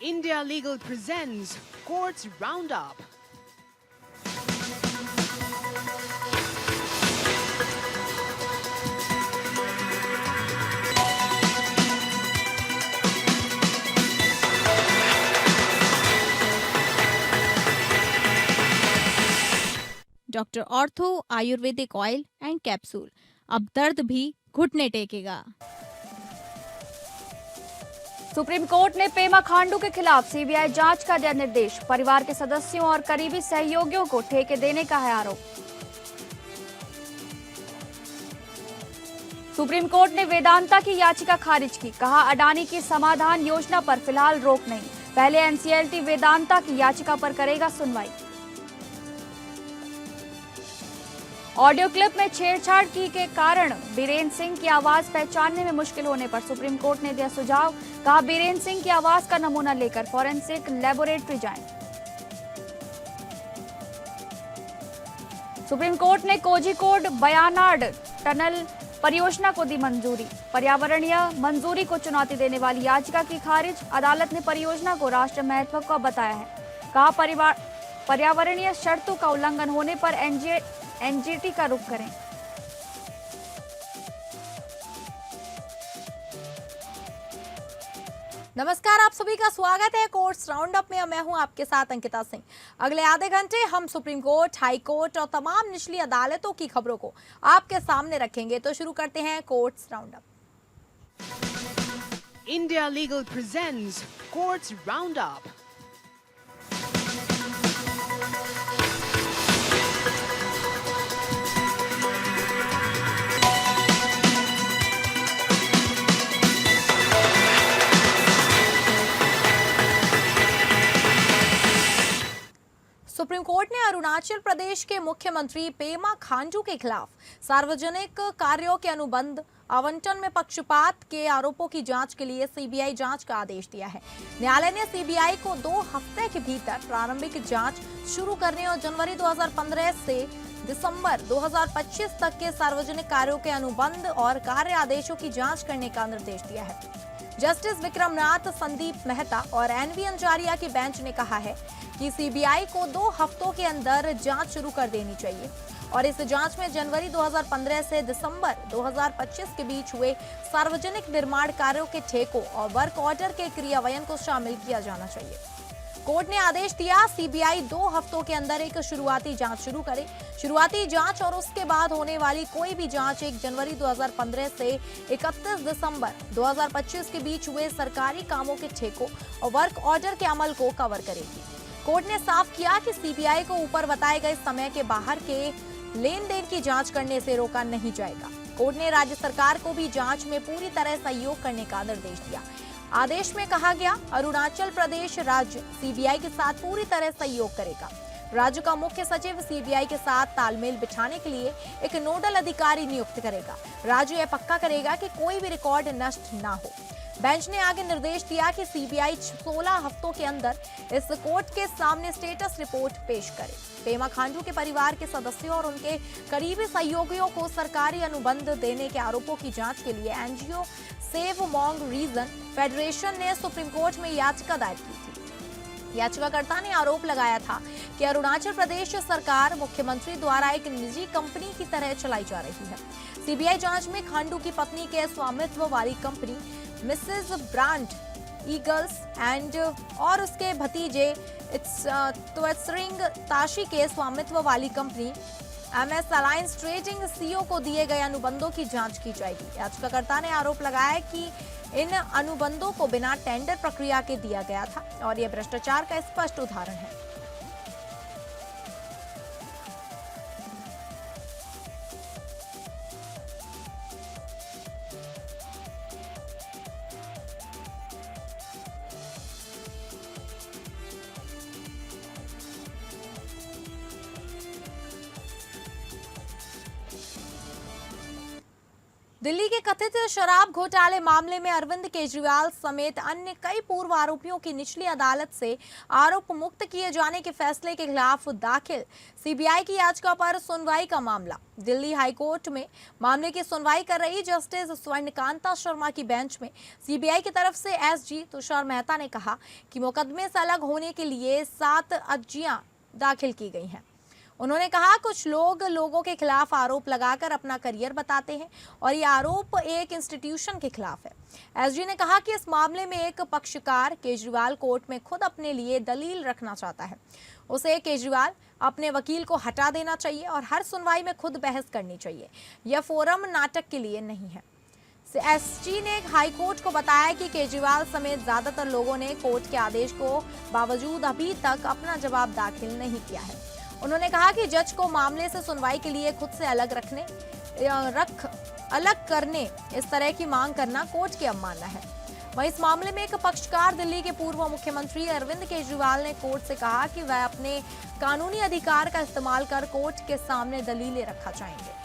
India Legal presents Courts Roundup. Doctor ortho Ayurvedic oil and capsule, अब दर्द भी घुटने टेकेगा। सुप्रीम कोर्ट ने पेमा खांडू के खिलाफ सीबीआई जांच का दिया निर्देश। परिवार के सदस्यों और करीबी सहयोगियों को ठेके देने का है आरोप। सुप्रीम कोर्ट ने वेदांता की याचिका खारिज की। कहा, अडानी की समाधान योजना पर फिलहाल रोक नहीं, पहले एनसीएलटी वेदांता की याचिका पर करेगा सुनवाई। ऑडियो क्लिप में छेड़छाड़ की के कारण बीरेन्द्र सिंह की आवाज पहचानने में मुश्किल होने पर सुप्रीम कोर्ट ने दिया सुझाव। कहा, बीरेन्द्र सिंह की आवाज का नमूना लेकर फॉरेंसिक लेबोरेटरी जाएं। सुप्रीम कोर्ट ने कोझिकोड बयानाड टनल परियोजना को दी मंजूरी। पर्यावरणीय मंजूरी को चुनौती देने वाली याचिका की खारिज। अदालत ने परियोजना को राष्ट्रीय महत्व का बताया है। कहा, पर्यावरणीय शर्तों का उल्लंघन होने पर एनजीटी का रुख करें। नमस्कार, आप सभी का स्वागत है कोर्ट्स राउंडअप में। मैं हूं आपके साथ अंकिता सिंह। अगले आधे घंटे हम सुप्रीम कोर्ट, हाई कोर्ट और तमाम निचली अदालतों की खबरों को आपके सामने रखेंगे। तो शुरू करते हैं courts roundup. India Legal presents Courts Roundup. Supreme court ने अरुणाचल प्रदेश के मुख्यमंत्री पेमा खांडू के खिलाफ सार्वजनिक कार्यों के अनुबंध आवंटन में पक्षपात के आरोपों की जांच के लिए सीबीआई जांच का आदेश दिया है। न्यायालय ने सीबीआई को 2 हफ्ते के भीतर प्रारंभिक जांच शुरू करने और जनवरी 2015 से दिसंबर 2025 तक के सार्वजनिक कार्यों के अनुबंध और कार्य आदेशों की जांच करने का निर्देश दिया है। जस्टिस विक्रमनाथ, संदीप मेहता और एनवी अंजारिया की बेंच ने कहा है कि सीबीआई को 2 हफ्तों के अंदर जांच शुरू कर देनी चाहिए और इस जांच में जनवरी 2015 से दिसंबर 2025 के बीच हुए सार्वजनिक निर्माण कार्यों के ठेकों और वर्क ऑर्डर के क्रियान्वयन को शामिल किया जाना चाहिए। कोर्ट ने आदेश दिया, सीबीआई 2 हफ्तों के अंदर एक शुरुआती जांच शुरू करे। शुरुआती जांच और उसके बाद होने वाली कोई भी जांच 1 जनवरी 2015 से 31 दिसंबर 2025 के बीच हुए सरकारी कामों के ठेकों और वर्क ऑर्डर के अमल को कवर करेगी। कोर्ट ने साफ किया कि सीबीआई को ऊपर बताए गए समय के बाहर के लेन देन की जांच करने से रोका नहीं जाएगा। कोर्ट ने राज्य सरकार को भी जांच में पूरी तरह सहयोग करने का निर्देश दिया। आदेश में कहा गया, अरुणाचल प्रदेश राज्य सीबीआई के साथ पूरी तरह सहयोग करेगा। राज्य का मुख्य सचिव सीबीआई के साथ तालमेल बिठाने के लिए एक नोडल अधिकारी नियुक्त करेगा। राज्य यह पक्का करेगा कि कोई भी रिकॉर्ड नष्ट ना हो। बेंच ने आगे निर्देश दिया कि सीबीआई 16 हफ्तों के अंदर इस कोर्ट के सामने स्टेटस रिपोर्ट पेश करे। पेमा खांडू के परिवार के सदस्यों और उनके करीबी सहयोगियों को सरकारी अनुबंध देने के आरोपों की जांच के लिए एनजीओ सेव मोंग रीजन फेडरेशन ने सुप्रीम कोर्ट में याचिका दायर की थी। याचिकाकर्ता ने आरोप लगाया था कि अरुणाचल प्रदेश सरकार मुख्यमंत्री द्वारा एक निजी कंपनी की तरह चलाई जा रही है। सीबीआई जांच में खांडू की पत्नी के स्वामित्व वाली company Mrs brand eagles and और उसके भतीजे त्वेत्सरिंग ताशी के स्वामित्व वाली company MS alliance trading CO को दिए गए अनुबंधों की जांच की जाएगी। याचिकाकर्ता ने आरोप लगाया कि इन अनुबंधों को बिना टेंडर प्रक्रिया के दिया गया था और यह भ्रष्टाचार का स्पष्ट उदाहरण है। दिल्ली के कथित शराब घोटाले मामले में अरविंद केजरीवाल समेत अन्य कई पूर्व आरोपियों की निचली अदालत से आरोप मुक्त किए जाने के फैसले के खिलाफ दाखिल सीबीआई की याचिका पर सुनवाई का मामला। दिल्ली हाईकोर्ट में मामले की सुनवाई कर रही जस्टिस स्वर्णकांता शर्मा की बेंच में सीबीआई की तरफ से एसजी तुषार मेहता ने कहा कि मुकदमे से अलग होने के लिए 7 अर्जियां दाखिल की गई हैं। उन्होंने कहा कुछ लोग लोगों के खिलाफ आरोप लगाकर अपना करियर बताते हैं और ये आरोप एक इंस्टीट्यूशन के खिलाफ है। एसजी ने कहा कि इस मामले में एक पक्षकार केजरीवाल कोर्ट में खुद अपने लिए दलील रखना चाहता है। उसे केजरीवाल अपने वकील को हटा देना चाहिए और हर सुनवाई में खुद बहस करनी चाहिए। यह फोरम नाटक के लिए नहीं है। एसजी ने हाईकोर्ट को बताया कि केजरीवाल समेत ज्यादातर लोगों ने कोर्ट के आदेश को बावजूद अभी तक अपना जवाब दाखिल नहीं किया है। उन्होंने कहा कि जज को मामले से सुनवाई के लिए खुद से अलग करने इस तरह की मांग करना कोर्ट की अवमानना है। वहीं इस मामले में एक पक्षकार दिल्ली के पूर्व मुख्यमंत्री अरविंद केजरीवाल ने कोर्ट से कहा कि वह अपने कानूनी अधिकार का इस्तेमाल कर कोर्ट के सामने दलीलें रखना चाहेंगे।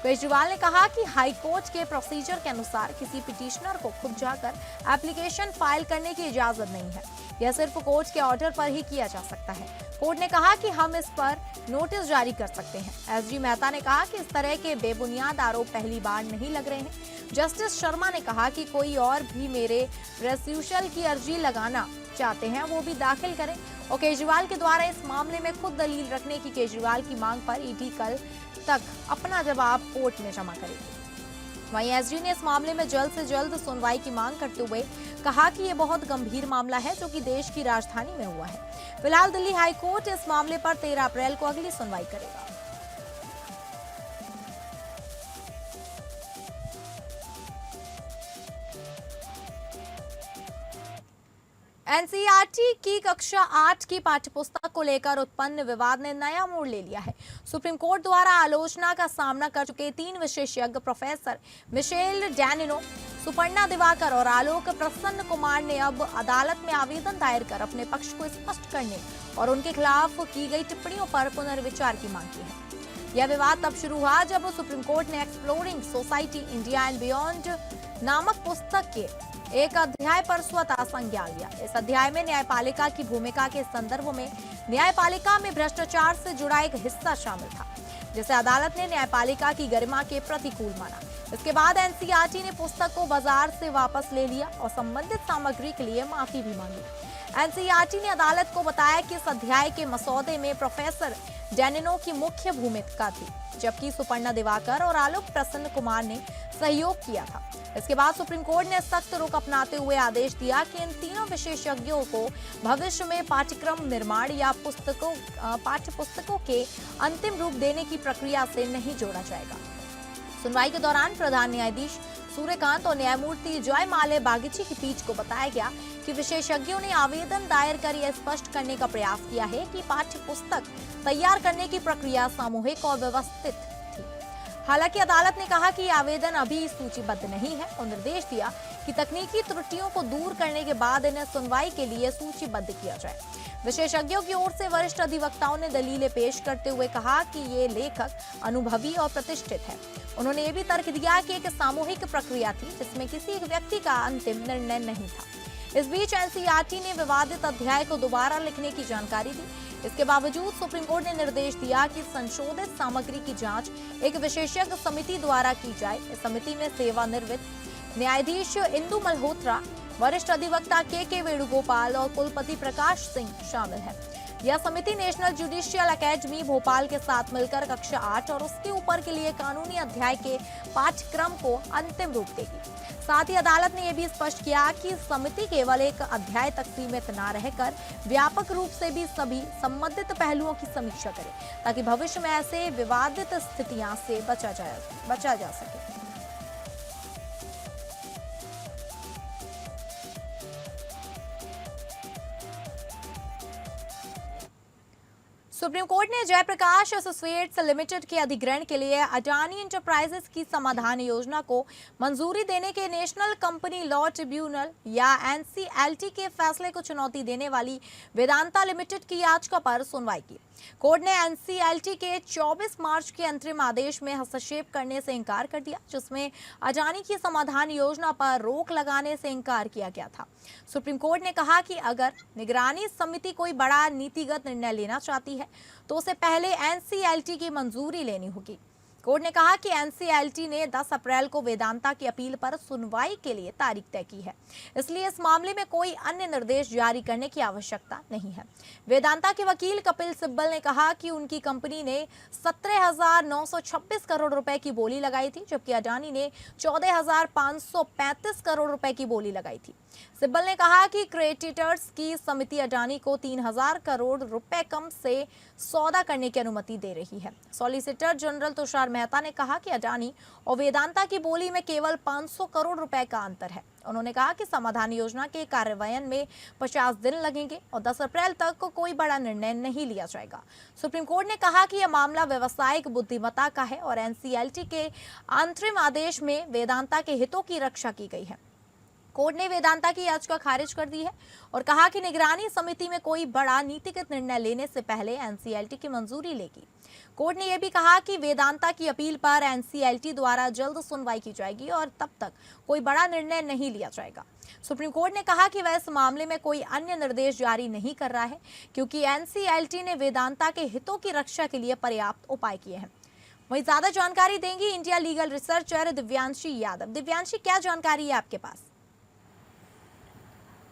केजरीवाल ने कहा कि हाईकोर्ट के प्रोसीजर के अनुसार किसी पिटिशनर को खुद जाकर एप्लीकेशन फाइल करने की इजाजत नहीं है। यह सिर्फ कोर्ट के ऑर्डर पर ही किया जा सकता है। कोर्ट ने कहा कि हम इस पर नोटिस जारी कर सकते हैं। एसजी मेहता ने कहा कि इस तरह के बेबुनियाद आरोप पहली बार नहीं लग रहे हैं। जस्टिस शर्मा ने कहा कि कोई और भी मेरे रेस्यूशल की अर्जी लगाना चाहते हैं वो भी दाखिल करें और केजरीवाल के द्वारा इस मामले में खुद दलील रखने की केजरीवाल की मांग पर ईडी कल तक अपना जवाब कोर्ट में जमा करेगी। वहीं एसजी ने इस मामले में जल्द से जल्द सुनवाई की मांग करते हुए कहा कि यह बहुत गंभीर मामला है जो कि देश की राजधानी में हुआ है। फिलहाल दिल्ली हाईकोर्ट इस मामले पर 13 अप्रैल को अगली सुनवाई करेगा। एनसीईआरटी की कक्षा 8 की पाठ्यपुस्तक को लेकर उत्पन्न विवाद ने नया मोड़ ले लिया है। सुप्रीम कोर्ट द्वारा आलोचना का सामना कर चुके 3 विशेषज्ञ प्रोफेसर मिशेल डैनिनो, सुपर्णा दिवाकर और आलोक प्रसन्न कुमार ने अब अदालत में आवेदन दायर कर अपने पक्ष को स्पष्ट करने और उनके खिलाफ की गई टिप्पणियों पर पुनर्विचार की मांग की है। यह विवाद तब शुरू हुआ जब सुप्रीम कोर्ट ने exploring society India and beyond नामक पुस्तक के एक अध्याय पर स्वतः संज्ञान लिया। इस अध्याय में न्यायपालिका की भूमिका के संदर्भ में न्यायपालिका में भ्रष्टाचार से जुड़ा एक हिस्सा शामिल था, जिसे अदालत ने न्यायपालिका की गरिमा के प्रतिकूल माना। इसके बाद एनसीईआरटी ने पुस्तक को बाजार से वापस ले लिया और संबंधित सामग्री के लिए माफी भी मांगी। एनसीईआरटी ने अदालत को बताया कि इस अध्याय के मसौदे में प्रोफेसर डैनिनो की मुख्य भूमिका थी, जबकि सुपर्णा दिवाकर और आलोक प्रसन्न कुमार ने सहयोग किया था। इसके बाद सुप्रीम कोर्ट ने सख्त रुख अपनाते हुए आदेश दिया कि इन तीनों विशेषज्ञों को भविष्य में पाठ्यक्रम निर्माण या पाठ्यपुस्तकों के अंतिम रूप देने की प्रक्रिया से नहीं जोड़ा जाएगा। सुनवाई के दौरान प्रधान न्यायाधीश सूर्यकांत और न्यायमूर्ति जयमाल्या बागची की पीठ को बताया गया कि विशेषज्ञों ने आवेदन दायर कर यह स्पष्ट करने का प्रयास किया है कि पाठ्यपुस्तक तैयार करने की प्रक्रिया सामूहिक और व्यवस्थित थी। हालांकि अदालत ने कहा कि आवेदन अभी सूचीबद्ध नहीं है और निर्देश दिया कि तकनीकी त्रुटियों को दूर करने के बाद इन्हें सुनवाई के लिए सूचीबद्ध किया जाए। विशेषज्ञों की ओर से वरिष्ठ अधिवक्ताओं ने दलीलें पेश करते हुए कहा कि ये लेखक अनुभवी और प्रतिष्ठित है। उन्होंने ये भी तर्क दिया कि एक सामूहिक प्रक्रिया थी जिसमें किसी एक व्यक्ति का अंतिम निर्णय नहीं था। इस बीच एनसीईआरटी ने विवादित अध्याय को दोबारा लिखने की जानकारी दी। इसके बावजूद सुप्रीम कोर्ट ने निर्देश दिया कि संशोधित सामग्री की जांच एक विशेषज्ञ समिति द्वारा की जाए। इस समिति में सेवानिवृत्त न्यायाधीश इंदु मल्होत्रा, वरिष्ठ अधिवक्ता के वेणुगोपाल और कुलपति प्रकाश सिंह शामिल है। यह समिति नेशनल जुडिशियल एकेडमी भोपाल के साथ मिलकर कक्षा 8 और उसके ऊपर के लिए कानूनी अध्याय के पाठ्यक्रम को अंतिम रूप देगी। साथ ही अदालत ने यह भी स्पष्ट किया कि समिति केवल एक अध्याय तक सीमित न रहकर व्यापक रूप से भी सभी संबंधित पहलुओं की समीक्षा करे, ताकि भविष्य में ऐसे विवादित स्थितियां से बचा जा सके। सुप्रीम कोर्ट ने जयप्रकाश एसोसिएट्स लिमिटेड के अधिग्रहण के लिए अडानी इंटरप्राइजेस की समाधान योजना को मंजूरी देने के नेशनल कंपनी लॉ ट्रिब्यूनल या एनसीएलटी के फैसले को चुनौती देने वाली वेदांता लिमिटेड की याचिका पर सुनवाई की। कोर्ट ने एनसीएलटी के 24 मार्च के अंतरिम आदेश में हस्तक्षेप करने से इनकार कर दिया, जिसमें अडानी की समाधान योजना पर रोक लगाने से इनकार किया गया था। सुप्रीम कोर्ट ने कहा कि अगर निगरानी समिति कोई बड़ा नीतिगत निर्णय लेना चाहती है तो उसे पहले एनसीएलटी की मंजूरी लेनी होगी। कोर्ट ने कहा कि एनसीएलटी ने 10 अप्रैल को वेदांता की अपील पर सुनवाई के लिए तारीख तय की है, इसलिए इस मामले में कोई अन्य निर्देश जारी करने की आवश्यकता नहीं है। वेदांता के वकील कपिल सिब्बल ने कहा कि उनकी कंपनी ने 17,926 करोड़ रुपए की बोली लगाई थी, जबकि अडानी ने 14,535 करोड़ रुपए की बोली लगाई थी। सिब्बल ने कहा कि क्रेडिटर्स की समिति अडानी को 3,000 करोड़ रुपए कम से सौदा करने की अनुमति दे रही है। सॉलिसिटर जनरल तुषार मेहता ने कहा कि अडानी और वेदांता की बोली में केवल 500 करोड़ रुपए का अंतर है। उन्होंने कहा कि समाधान योजना के कार्यान्वयन में 50 दिन लगेंगे और 10 अप्रैल तक कोई बड़ा निर्णय नहीं लिया जाएगा। सुप्रीम कोर्ट ने कहा कि यह मामला व्यावसायिक बुद्धिमत्ता का है और एनसीएलटी के अंतरिम आदेश में वेदांता के हितों की रक्षा की गई है। कोर्ट ने वेदांता की याचिका खारिज कर दी है और कहा कि निगरानी समिति में कोई बड़ा नीतिगत निर्णय लेने से पहले एनसीएलटी की मंजूरी लेगी। कोर्ट ने यह भी कहा कि वेदांता की अपील पर एनसीएलटी द्वारा जल्द सुनवाई की जाएगी और तब तक कोई बड़ा निर्णय नहीं लिया जाएगा। सुप्रीम कोर्ट ने कहा कि वह इस मामले में कोई अन्य निर्देश जारी नहीं कर रहा है, क्योंकि एनसीएलटी ने वेदांता के हितों की रक्षा के लिए पर्याप्त उपाय किए हैं। वहीं ज्यादा जानकारी देंगी India legal researcher Divyanshi Yadav. Divyanshi, क्या जानकारी है आपके पास?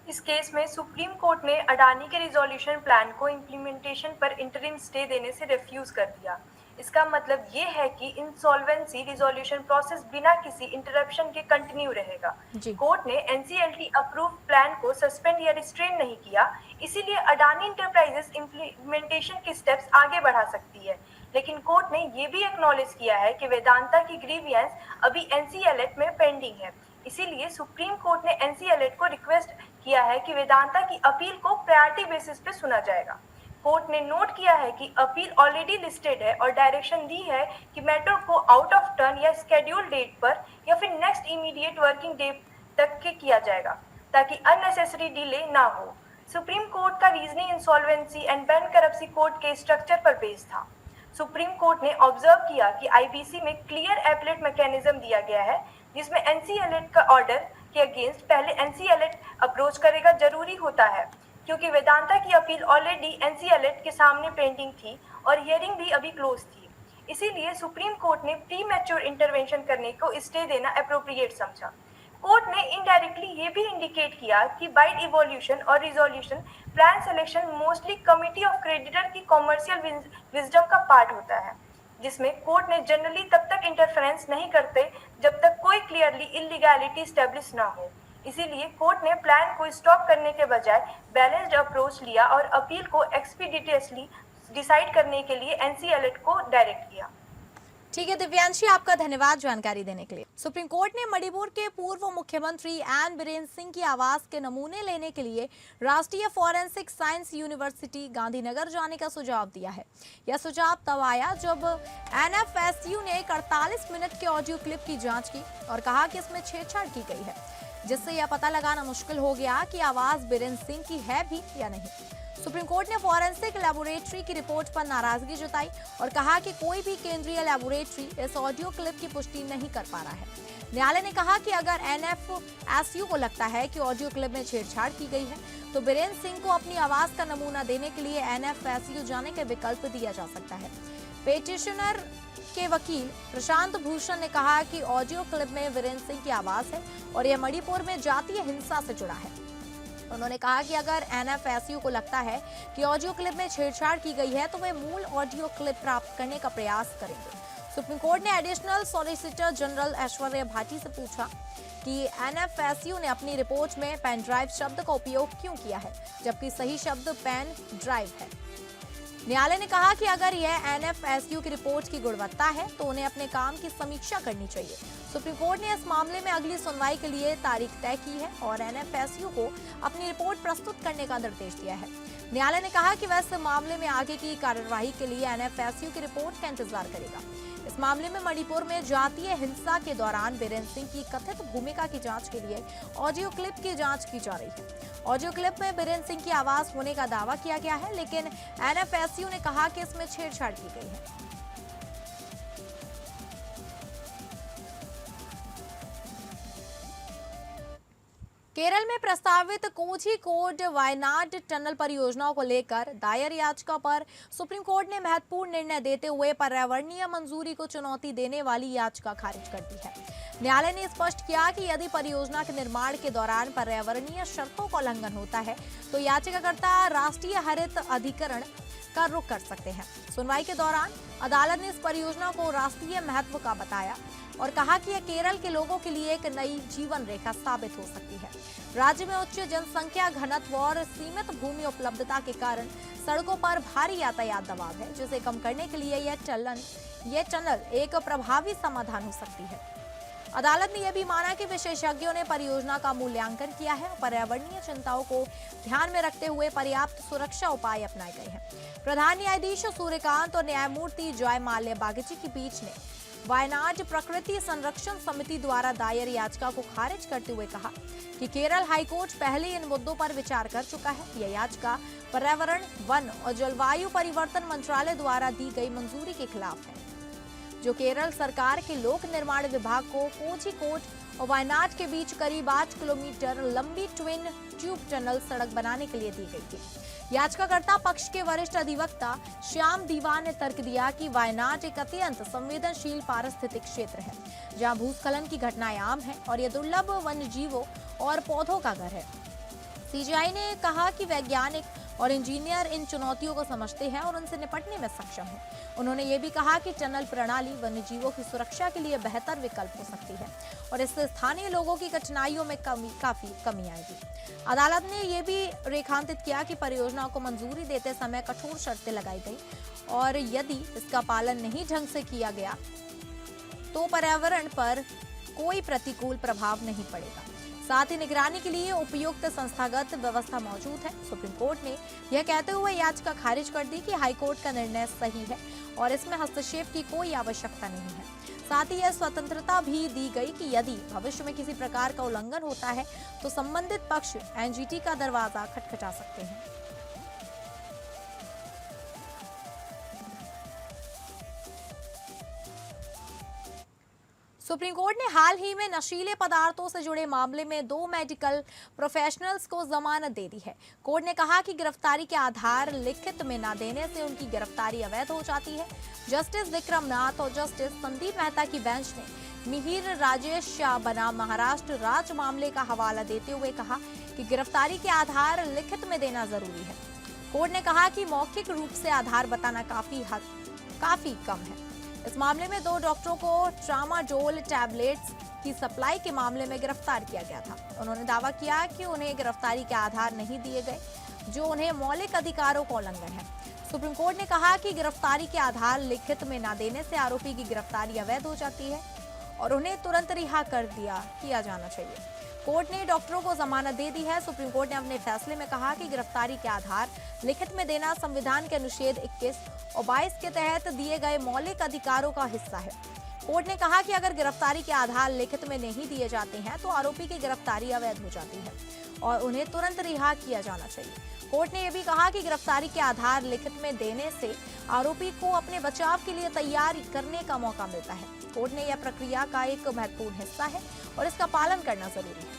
इस केस में सुप्रीम कोर्ट ने अडानी के रिजोल्यूशन प्लान को इम्प्लीमेंटेशन पर इंटरिम स्टे देने से रिफ्यूज कर दिया। इसका मतलब ये है कि इंसॉल्वेंसी रिजोल्यूशन प्रोसेस बिना किसी इंटरप्शन के कंटिन्यू रहेगा। कोर्ट ने एनसीएलटी अप्रूव प्लान को सस्पेंड या रिस्ट्रेन नहीं किया, इसीलिए अडानी इंटरप्राइजेस इम्प्लीमेंटेशन के स्टेप्स आगे बढ़ा सकती है। लेकिन कोर्ट ने ये भी एक्नॉलेज किया है कि वेदांता की ग्रीवियंस अभी एनसीएलटी में पेंडिंग है, इसीलिए सुप्रीम कोर्ट ने एनसीएलटी को रिक्वेस्ट किया है कि वेदांता की अपील को प्रायोरिटी बेसिस पे सुना जाएगा। कोर्ट ने नोट किया है कि अपील ऑलरेडी लिस्टेड है और डायरेक्शन दी है कि मैटर को आउट ऑफ टर्न या स्केड्यूल डेट पर या फिर नेक्स्ट इमीडिएट वर्किंग डे तक के किया जाएगा, ताकि अननेसेसरी डिले ना हो। सुप्रीम कोर्ट का reasoning insolvency and bankruptcy court के स्ट्रक्चर पर बेस्ड था। सुप्रीम कोर्ट ने ऑब्जर्व किया कि आईबीसी में क्लियर एपलेट मैकेनिज्म दिया गया है, जिसमें एनसीएलटी का ऑर्डर के अगेंस्ट पहले एनसीएलटी अप्रोच करेगा जरूरी होता है, क्योंकि वेदांता की अपील ऑलरेडी एनसीएलटी के सामने पेंडिंग थी और हियरिंग भी अभी क्लोज थी। इसीलिए सुप्रीम कोर्ट ने प्री मैच्योर इंटरवेंशन करने को स्टे देना अप्रोप्रिएट समझा। कोर्ट ने इनडायरेक्टली ये भी इंडिकेट किया कि बाइट इवोल्यूशन और resolution plan selection mostly committee of creditor की कॉमर्शियल विजडम का पार्ट होता है, जिसमें कोर्ट ने जनरली तब तक इंटरफेरेंस नहीं करते जब तक कोई क्लियरली इलीगैलिटी स्टैब्लिश ना हो। इसीलिए कोर्ट ने प्लान को स्टॉप करने के बजाय बैलेंस्ड अप्रोच लिया और अपील को एक्सपीडिटियसली डिसाइड करने के लिए एनसीएलटी को डायरेक्ट किया। ठीक है दिव्यांशी, आपका धन्यवाद जानकारी देने के लिए। सुप्रीम कोर्ट ने मणिपुर के पूर्व मुख्यमंत्री एन बीरेन सिंह की आवाज के नमूने लेने के लिए राष्ट्रीय फॉरेंसिक साइंस यूनिवर्सिटी गांधीनगर जाने का सुझाव दिया है। यह सुझाव तब आया जब एनएफएसयू ने 48 मिनट के ऑडियो क्लिप की जांच की और कहा कि इसमें छेड़छाड़ की गई है, जिससे यह पता लगाना मुश्किल हो गया कि आवाज बीरेन सिंह की है भी या नहीं। सुप्रीम कोर्ट ने फॉरेंसिक लैबोरेटरी की रिपोर्ट पर नाराजगी जताई और कहा कि कोई भी केंद्रीय लैबोरेटरी इस ऑडियो क्लिप की पुष्टि नहीं कर पा रहा है। न्यायालय ने कहा कि अगर एनएफएसयू को लगता है कि ऑडियो क्लिप में छेड़छाड़ की गई है तो बीरेन सिंह को अपनी आवाज का नमूना देने के लिए एनएफएसयू जाने का विकल्प दिया जा सकता है। पेटिशनर के वकील प्रशांत भूषण ने कहा कि ऑडियो क्लिप में बीरेन सिंह की आवाज है और यह मणिपुर में जातीय हिंसा से जुड़ा है। उन्होंने कहा कि अगर एनएफएसयू को लगता है कि ऑडियो क्लिप में छेड़छाड़ की गई है तो वे मूल ऑडियो क्लिप प्राप्त करने का प्रयास करेंगे। सुप्रीम कोर्ट ने additional solicitor general Aishwarya Bhati से पूछा कि एनएफएसयू ने अपनी रिपोर्ट में पेन ड्राइव शब्द का उपयोग क्यों किया है, जबकि सही शब्द पेन ड्राइव है। न्यायालय ने कहा कि अगर यह एनएफएसयू की रिपोर्ट की गुणवत्ता है तो उन्हें अपने काम की समीक्षा करनी चाहिए। सुप्रीम कोर्ट ने इस मामले में अगली सुनवाई के लिए तारीख तय की है और एनएफएसयू को अपनी रिपोर्ट प्रस्तुत करने का निर्देश दिया है। न्यायालय ने कहा कि वह इस मामले में आगे की कार्यवाही के लिए एनएफएसयू की रिपोर्ट का इंतजार करेगा। इस मामले में मणिपुर में जातीय हिंसा के दौरान बीरेन्द्र सिंह की कथित भूमिका की जांच के लिए ऑडियो क्लिप की जांच की जा रही है। ऑडियो क्लिप में बीरेन्द्र सिंह की आवाज होने का दावा किया गया है, लेकिन एनएफएसयू ने कहा कि इसमें छेड़छाड़ की गई है। केरल में प्रस्तावित कोझिकोड वायनाड टनल परियोजनाओं को लेकर दायर याचिका पर सुप्रीम कोर्ट ने महत्वपूर्ण निर्णय देते हुए पर्यावरणीय मंजूरी को चुनौती देने वाली याचिका खारिज कर दी है। न्यायालय ने स्पष्ट किया कि यदि परियोजना के निर्माण के दौरान पर्यावरणीय शर्तों का उल्लंघन होता है तो याचिकाकर्ता राष्ट्रीय हरित अधिकरण का रुख कर सकते हैं। सुनवाई के दौरान अदालत ने इस परियोजना को राष्ट्रीय महत्व का बताया और कहा कि यह केरल के लोगों के लिए एक नई जीवन रेखा साबित हो सकती है। राज्य में उच्च जनसंख्या घनत्व और सीमित भूमि उपलब्धता के कारण सड़कों पर भारी यातायात दबाव है, जिसे कम करने के लिए यह टनल एक प्रभावी समाधान हो सकती है। अदालत ने यह भी माना कि विशेषज्ञों ने परियोजना का मूल्यांकन किया है और पर्यावरणीय चिंताओं को ध्यान में रखते हुए पर्याप्त सुरक्षा उपाय अपनाए गए हैं। प्रधान न्यायाधीश सूर्यकांत और न्यायमूर्ति जय माल्या बागची की पीठ ने वायनाड प्रकृति संरक्षण समिति द्वारा दायर याचिका को खारिज करते हुए कहा कि केरल हाईकोर्ट पहले इन मुद्दों पर विचार कर चुका है। यह याचिका पर्यावरण, वन और जलवायु परिवर्तन मंत्रालय द्वारा दी गई मंजूरी के खिलाफ है, जो केरल सरकार के लोक निर्माण विभाग को कोझिकोड और वायनाड के बीच करीब 8 किलोमीटर लंबी ट्विन ट्यूब टनल सड़क बनाने के लिए दी गई थी। याचिकाकर्ता पक्ष के वरिष्ठ अधिवक्ता श्याम दीवान ने तर्क दिया कि वायनाड एक अत्यंत संवेदनशील पारिस्थितिक क्षेत्र है, जहां भूस्खलन की घटनाएं आम हैं और यह दुर्लभ वन्य जीवों और पौधों का घर है। सीजीआई ने कहा कि वैज्ञानिक और इंजीनियर इन चुनौतियों को समझते हैं और उनसे निपटने में सक्षम हैं। उन्होंने ये भी कहा कि टनल प्रणाली वन्यजीवों की सुरक्षा के लिए बेहतर विकल्प हो सकती है और इससे स्थानीय लोगों की कठिनाइयों में काफी कमी आएगी। अदालत ने यह भी रेखांकित किया कि परियोजना को मंजूरी देते समय कठोर शर्तें लगाई गई और यदि इसका पालन नहीं ढंग से किया गया तो पर्यावरण पर कोई प्रतिकूल प्रभाव नहीं पड़ेगा। साथ ही निगरानी के लिए उपयुक्त संस्थागत व्यवस्था मौजूद है। सुप्रीम कोर्ट ने यह कहते हुए याचिका खारिज कर दी कि हाईकोर्ट का निर्णय सही है और इसमें हस्तक्षेप की कोई आवश्यकता नहीं है। साथ ही यह स्वतंत्रता भी दी गई कि यदि भविष्य में किसी प्रकार का उल्लंघन होता है तो संबंधित पक्ष एनजीटी का दरवाजा खटखटा सकते हैं। सुप्रीम कोर्ट ने हाल ही में नशीले पदार्थों से जुड़े मामले में 2 मेडिकल प्रोफेशनल्स को जमानत दे दी है। कोर्ट ने कहा कि गिरफ्तारी के आधार लिखित में न देने से उनकी गिरफ्तारी अवैध हो जाती है। जस्टिस विक्रम नाथ और जस्टिस संदीप मेहता की बेंच ने मिहिर राजेश शाह बनाम महाराष्ट्र राज्य मामले का हवाला देते हुए कहा कि गिरफ्तारी के आधार लिखित में देना जरूरी है। कोर्ट ने कहा कि मौखिक रूप से आधार बताना काफी कम है। इस मामले में 2 डॉक्टरों को ट्रामाडोल टैबलेट्स की सप्लाई के मामले में गिरफ्तार किया गया था। उन्होंने दावा किया कि उन्हें गिरफ्तारी के आधार नहीं दिए गए, जो उन्हें मौलिक अधिकारों का उल्लंघन है। सुप्रीम कोर्ट ने कहा कि गिरफ्तारी के आधार लिखित में न देने से आरोपी की गिरफ्तारी अवैध हो जाती है और उन्हें तुरंत रिहा किया जाना चाहिए। कोर्ट ने डॉक्टरों को जमानत दे दी है। सुप्रीम कोर्ट ने अपने फैसले में कहा कि गिरफ्तारी के आधार लिखित में देना संविधान के अनुच्छेद 21 और 22 के तहत दिए गए मौलिक अधिकारों का हिस्सा है। कोर्ट ने कहा कि अगर गिरफ्तारी के आधार लिखित में नहीं दिए जाते हैं तो आरोपी की गिरफ्तारी अवैध हो जाती है और उन्हें तुरंत रिहा किया जाना चाहिए। कोर्ट ने यह भी कहा कि गिरफ्तारी के आधार लिखित में देने से आरोपी को अपने बचाव के लिए तैयारी करने का मौका मिलता है। कोर्ट ने यह प्रक्रिया का एक महत्वपूर्ण हिस्सा है और इसका पालन करना जरूरी है।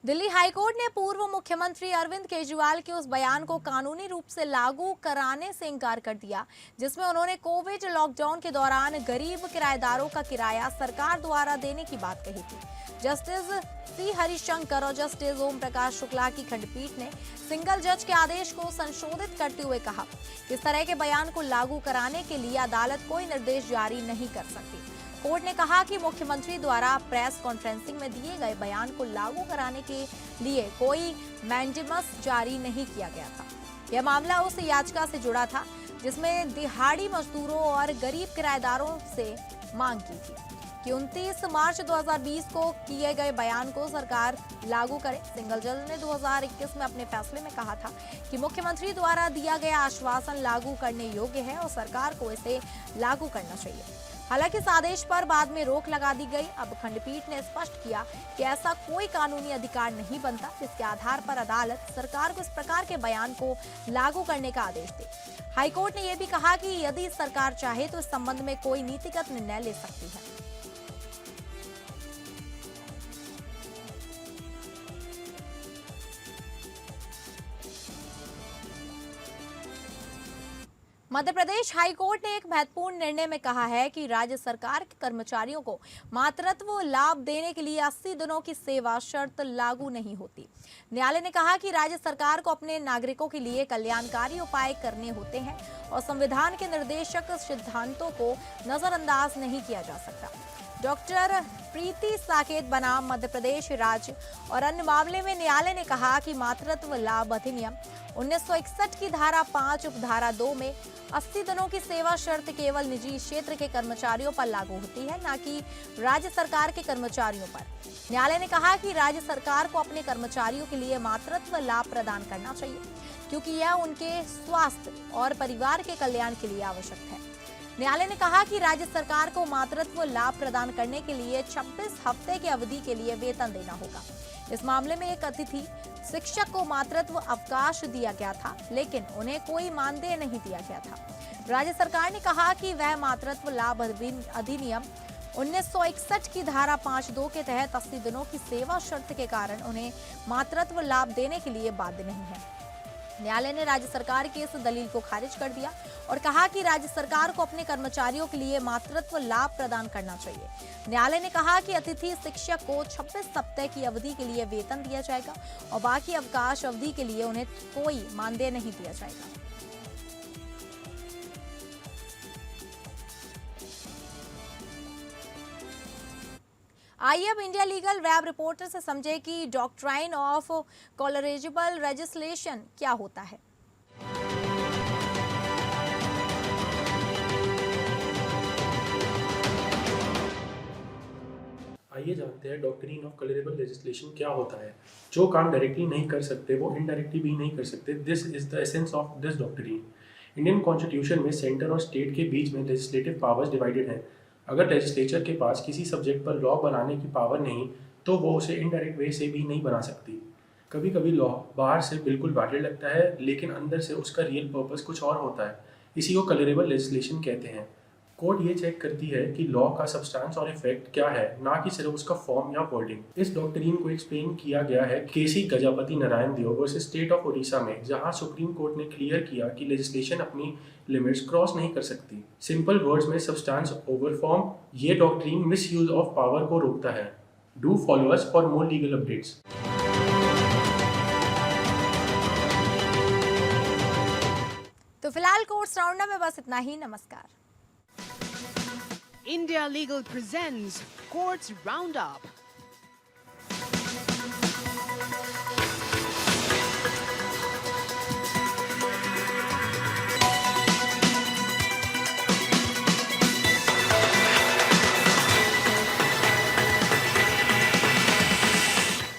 दिल्ली हाईकोर्ट ने पूर्व मुख्यमंत्री अरविंद केजरीवाल के उस बयान को कानूनी रूप से लागू कराने से इनकार कर दिया, जिसमें उन्होंने कोविड लॉकडाउन के दौरान गरीब किराएदारों का किराया सरकार द्वारा देने की बात कही थी। जस्टिस सी हरिशंकर और जस्टिस ओम प्रकाश शुक्ला की खंडपीठ ने सिंगल जज के आदेश को संशोधित करते हुए कहा कि इस तरह के बयान को लागू कराने के लिए अदालत कोई निर्देश जारी नहीं कर सकती। कोर्ट ने कहा कि मुख्यमंत्री द्वारा प्रेस कॉन्फ्रेंसिंग में दिए गए बयान को लागू कराने के लिए कोई मैंडेमस जारी नहीं किया गया था। यह मामला उस याचिका से जुड़ा था जिसमें दिहाड़ी मजदूरों और गरीब किराएदारों से मांग की थी कि 29 मार्च 2020 को किए गए बयान को सरकार लागू करे। सिंगल जज ने 2021 में अपने फैसले में कहा था कि मुख्यमंत्री द्वारा दिया गया आश्वासन लागू करने योग्य है और सरकार को इसे लागू करना चाहिए। हालांकि इस आदेश पर बाद में रोक लगा दी गई। अब खंडपीठ ने स्पष्ट किया कि ऐसा कोई कानूनी अधिकार नहीं बनता जिसके आधार पर अदालत सरकार को इस प्रकार के बयान को लागू करने का आदेश दे। हाईकोर्ट ने यह भी कहा कि यदि सरकार चाहे तो इस संबंध में कोई नीतिगत निर्णय ले सकती है। मध्य प्रदेश हाईकोर्ट ने एक महत्वपूर्ण निर्णय में कहा है कि राज्य सरकार के कर्मचारियों को मातृत्व लाभ देने के लिए 80 दिनों की सेवा शर्त लागू नहीं होती। न्यायालय ने कहा कि राज्य सरकार को अपने नागरिकों के लिए कल्याणकारी उपाय करने होते हैं और संविधान के निर्देशक सिद्धांतों को नजरअंदाज नहीं किया जा सकता। डॉक्टर प्रीति साकेत बनाम मध्य प्रदेश राज्य और अन्य मामले में न्यायालय ने कहा कि मातृत्व लाभ अधिनियम 1961 की धारा 5 उपधारा 2 में 80 दिनों की सेवा शर्त केवल निजी क्षेत्र के कर्मचारियों पर लागू होती है, न कि राज्य सरकार के कर्मचारियों पर। न्यायालय ने कहा कि राज्य सरकार को अपने कर्मचारियों के लिए मातृत्व लाभ प्रदान करना चाहिए क्योंकि यह उनके स्वास्थ्य और परिवार के कल्याण के लिए आवश्यक है। न्यायालय ने कहा कि राज्य सरकार को मातृत्व लाभ प्रदान करने के लिए 26 हफ्ते की अवधि के लिए वेतन देना होगा। इस मामले में एक अतिथि शिक्षक को मातृत्व अवकाश दिया गया था, लेकिन उन्हें कोई मानदेय नहीं दिया गया था। राज्य सरकार ने कहा कि वह मातृत्व लाभ अधिनियम 1961 की धारा 5(2) के तहत 80 दिनों की सेवा शर्त के कारण उन्हें मातृत्व लाभ देने के लिए बाध्य नहीं है। न्यायालय ने राज्य सरकार की इस दलील को खारिज कर दिया और कहा कि राज्य सरकार को अपने कर्मचारियों के लिए मातृत्व लाभ प्रदान करना चाहिए। न्यायालय ने कहा कि अतिथि शिक्षक को 26 सप्ताह की अवधि के लिए वेतन दिया जाएगा और बाकी अवकाश अवधि के लिए उन्हें कोई मानदेय नहीं दिया जाएगा। आइए अब इंडिया लीगल वेब रिपोर्टर से समझे कि डॉक्ट्राइन ऑफ कॉलरेजिबल लेजिस्लेशन क्या होता है। आइए जानते हैं डॉक्ट्रिन ऑफ कॉलरेबल लेजिस्लेशन क्या होता है। जो काम डायरेक्टली नहीं कर सकते वो इनडायरेक्टली भी नहीं कर सकते। This is the essence of this doctrine. Indian constitution में सेंटर और स्टेट के बीच में लेजिस्लेटिव पावर्स डिवाइडेड हैं। अगर लेजिस्लेचर के पास किसी सब्जेक्ट पर लॉ बनाने की पावर नहीं तो वो उसे इनडायरेक्ट वे से भी नहीं बना सकती। कभी कभी लॉ बाहर से बिल्कुल वैलिड लगता है लेकिन अंदर से उसका रियल पर्पस कुछ और होता है। इसी को कॉलरेबल लेजिस्लेशन कहते हैं। कोर्ट ये चेक करती है कि लॉ का सब्सटेंस और इफेक्ट क्या है, ना कि सिर्फ उसका फॉर्म या वर्डिंग। इस डॉक्ट्रिन को एक्सप्लेन किया गया है केसी गजापति नारायण देव वर्सेस स्टेट ऑफ ओडिशा में, जहां सुप्रीम कोर्ट ने क्लियर किया कि लेजिस्लेशन अपनी लिमिट्स क्रॉस नहीं कर सकती। सिंपल वर्ड्स में सब्सटेंस ओवर फॉर्म। ये doctrine miss use of power को रोकता है। Do follow us for more legal updates. तो फिलहाल कोर्ट्स राउंडअप में बस इतना ही। नमस्कार। India Legal presents Courts Roundup.